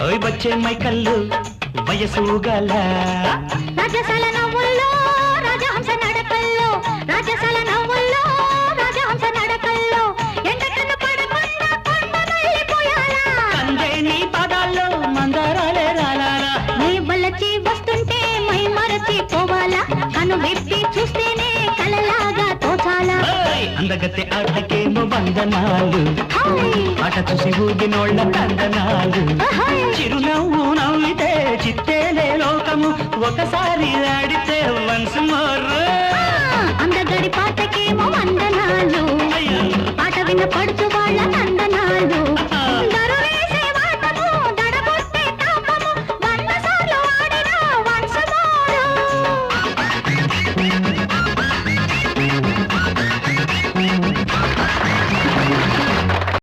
ఓయ్ బచ్చే మైకల్లు వయసు గల రాజసాల నవ్వుల్లో రాజహంస నడకల్లో రాజసాల నవ్వుల్లో రాజహంస నడకల్లో ఎండకన్ను పడకుండా కొండ వెళ్ళిపోయాలా కందే నీ పాదాల్లో మందారాలే రాలాలా నీ వలచి వస్తుంటే మై మరచి పోవాలా కను విప్పి చూస్తేనే కలలాగా తోచాలా అందగత్తె ఆటకేమో వందనాలు ఆట చూసి ఊగినోళ్ళ తందనాలు చిరునవ్వు నవ్వితే చిత్తేలే లోకము ఒకసారి